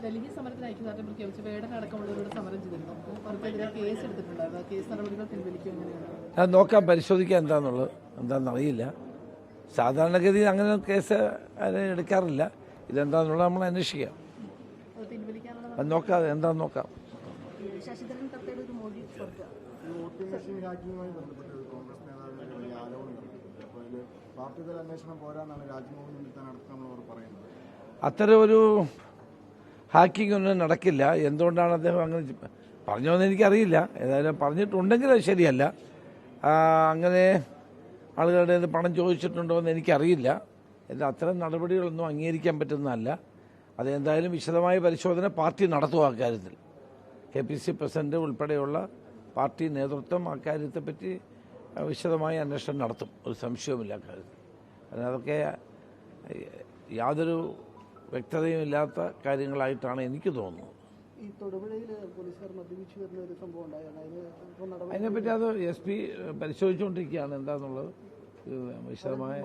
ഡൽഹി സമരത്തിന് ഐക്യദാർഢ്യം പ്രഖ്യാപിച്ച് വേടൻ അടക്കമുള്ളവരോട് സമരം ചെയ്തിരുന്നു. അവർക്കെതിരെ കേസ് എടുത്തിട്ടുണ്ടായിരുന്നു. കേസ് നടപടികൾ പിൻവലിക്കുക എങ്ങനെയാണ്? അത് നോക്കാം, പരിശോധിക്കാൻ എന്താണെന്ന് അറിയില്ല. സാധാരണഗതി അങ്ങനെ കേസ് എടുക്കാറില്ല. ഇതെന്താണെന്നുള്ളത് നമ്മൾ അന്വേഷിക്കാം. അത് നോക്കാം, എന്താണെന്ന് നോക്കാം. അത്തരം ഒരു ഹാക്കിംഗ് ഒന്നും നടക്കില്ല. എന്തുകൊണ്ടാണ് അദ്ദേഹം അങ്ങനെ പറഞ്ഞോന്ന് എനിക്കറിയില്ല. ഏതായാലും പറഞ്ഞിട്ടുണ്ടെങ്കിൽ അത് ശരിയല്ല. അങ്ങനെ ആളുകളുടെ പണം ചോദിച്ചിട്ടുണ്ടോ എന്ന് എനിക്കറിയില്ല. എന്നാൽ അത്തരം നടപടികളൊന്നും അംഗീകരിക്കാൻ പറ്റുന്നതല്ല. അതെന്തായാലും വിശദമായ പരിശോധന പാർട്ടി നടത്തും. അക്കാര്യത്തിൽ KPC പ്രസിഡന്റ് ഉൾപ്പെടെയുള്ള പാർട്ടി നേതൃത്വം അക്കാര്യത്തെപ്പറ്റി വിശദമായ അന്വേഷണം നടത്തും. ഒരു സംശയവുമില്ല അക്കാര്യത്തിൽ. അതൊക്കെ യാതൊരു വ്യക്തതയും ഇല്ലാത്ത കാര്യങ്ങളായിട്ടാണ് എനിക്ക് തോന്നുന്നത്. അതിനെപ്പറ്റി അത് SP പരിശോധിച്ചുകൊണ്ടിരിക്കുകയാണ്. എന്താണെന്നുള്ളത് വിശദമായ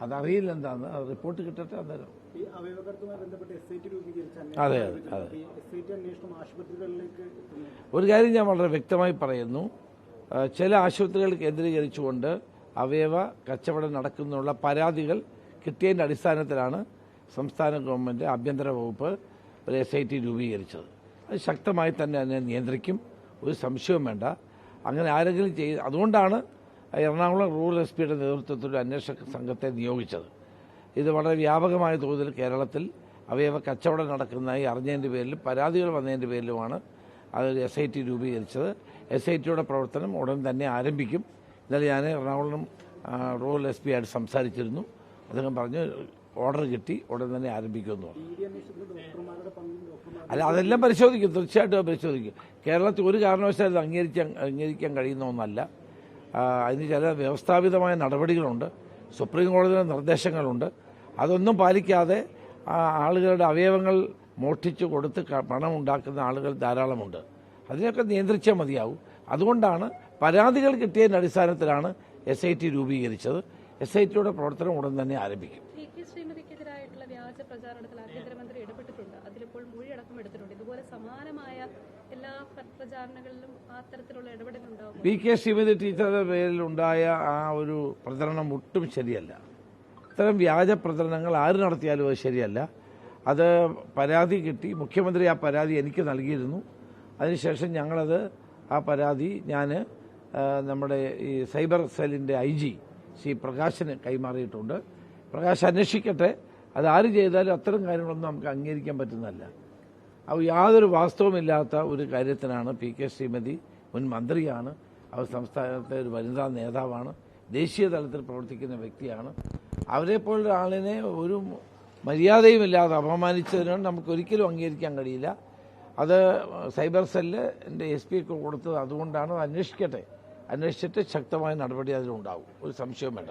അതറിയില്ല. എന്താന്ന് അത് റിപ്പോർട്ട് കിട്ടട്ടെ അന്നേരം. അതെ അതെ അതെ. ഒരു കാര്യം ഞാൻ വളരെ വ്യക്തമായി പറയുന്നു. ചില ആശുപത്രികൾ കേന്ദ്രീകരിച്ചുകൊണ്ട് അവയവ കച്ചവടം നടക്കുന്നുള്ള പരാതികൾ കിട്ടിയതിൻ്റെ അടിസ്ഥാനത്തിലാണ് സംസ്ഥാന ഗവൺമെൻറ് ആഭ്യന്തര വകുപ്പ് ഒരു SIT രൂപീകരിച്ചത്. അത് ശക്തമായി തന്നെ അതിനെ നിയന്ത്രിക്കും. ഒരു സംശയവും വേണ്ട. അങ്ങനെ ആരെങ്കിലും അതുകൊണ്ടാണ് എറണാകുളം റൂറൽ SPയുടെ നേതൃത്വത്തിൽ ഒരു അന്വേഷക സംഘത്തെ നിയോഗിച്ചത്. ഇത് വളരെ വ്യാപകമായ തോതിൽ കേരളത്തിൽ അവയവ കച്ചവടം നടക്കുന്നതായി അറിഞ്ഞതിൻ്റെ പേരിലും പരാതികൾ വന്നതിൻ്റെ പേരിലുമാണ് അതൊരു SIT രൂപീകരിച്ചത്. SITയുടെ പ്രവർത്തനം ഉടൻ തന്നെ ആരംഭിക്കും. ഇന്നലെ ഞാൻ എറണാകുളം റൂറൽ SP ആയിട്ട് സംസാരിച്ചിരുന്നു. അദ്ദേഹം പറഞ്ഞു ഓർഡർ കിട്ടി, ഉടൻ തന്നെ ആരംഭിക്കുമെന്ന് പറഞ്ഞു. അല്ല, അതെല്ലാം പരിശോധിക്കും, തീർച്ചയായിട്ടും പരിശോധിക്കും. കേരളത്തിൽ ഒരു കാരണവശാലും അംഗീകരിക്കാൻ കഴിയുന്ന ഒന്നല്ല. അതിന് ചില വ്യവസ്ഥാപിതമായ നടപടികളുണ്ട്, സുപ്രീം കോടതിയുടെ നിർദ്ദേശങ്ങളുണ്ട്. അതൊന്നും പാലിക്കാതെ ആളുകളുടെ അവയവങ്ങൾ മോഷ്ടിച്ചു കൊടുത്ത് പണം ഉണ്ടാക്കുന്ന ആളുകൾ ധാരാളമുണ്ട്. അതിനൊക്കെ നിയന്ത്രിച്ചാൽ മതിയാവും. അതുകൊണ്ടാണ് പരാതികൾ കിട്ടിയതിൻ്റെ അടിസ്ഥാനത്തിലാണ് SIT രൂപീകരിച്ചത്. SITയുടെ പ്രവർത്തനം ഉടൻ തന്നെ ആരംഭിക്കും. ശ്രീമതിക്കെതിരായിട്ടുള്ള വ്യാജ പ്രചാരണത്തിൽ ആഭ്യന്തരമന്ത്രി ഇടപെട്ടിട്ടുണ്ട്. അതിലിപ്പോൾ മൊഴിയടക്കം എടുത്തിട്ടുണ്ട്. ഇതുപോലെ സമാനമായ എല്ലാ പ്രചാരണങ്ങളിലും ആ തരത്തിലുള്ള ഇടപെടലുണ്ടാവും. PK ശ്രീമതി ടീച്ചറുടെ പേരിലുണ്ടായ ആ ഒരു പ്രചരണം ഒട്ടും ശരിയല്ല. ഇത്തരം വ്യാജ പ്രചരണങ്ങൾ ആര് നടത്തിയാലും അത് ശരിയല്ല. അത് പരാതി കിട്ടി, മുഖ്യമന്ത്രി ആ പരാതി എനിക്ക് നൽകിയിരുന്നു. അതിനുശേഷം ആ പരാതി ഞാൻ നമ്മുടെ ഈ സൈബർ സെല്ലിൻ്റെ IG ശ്രീ പ്രകാശിന് കൈമാറിയിട്ടുണ്ട്. പ്രകാശ് അന്വേഷിക്കട്ടെ. അത് ആര് ചെയ്താലും അത്തരം കാര്യങ്ങളൊന്നും നമുക്ക് അംഗീകരിക്കാൻ പറ്റുന്നതല്ല. അത് യാതൊരു വാസ്തവമില്ലാത്ത ഒരു കാര്യത്തിനാണ് PK ശ്രീമതി മുൻ മന്ത്രിയാണ്. അവർ സംസ്ഥാനത്തെ ഒരു വനിതാ നേതാവാണ്. ദേശീയ തലത്തിൽ പ്രവർത്തിക്കുന്ന വ്യക്തിയാണ്. അവരെപ്പോലുള്ള ആളിനെ ഒരു മര്യാദയുമില്ലാതെ അപമാനിച്ചതിനോട് നമുക്ക് ഒരിക്കലും അംഗീകരിക്കാൻ കഴിയില്ല. അത് സൈബർ സെല്ല് എൻ്റെ SPക്ക് കൊടുത്തത് അതുകൊണ്ടാണ്. അന്വേഷിക്കട്ടെ. അന്വേഷിച്ചിട്ട് ശക്തമായ നടപടി അതിലുണ്ടാവും. ഒരു സംശയവും വേണ്ട.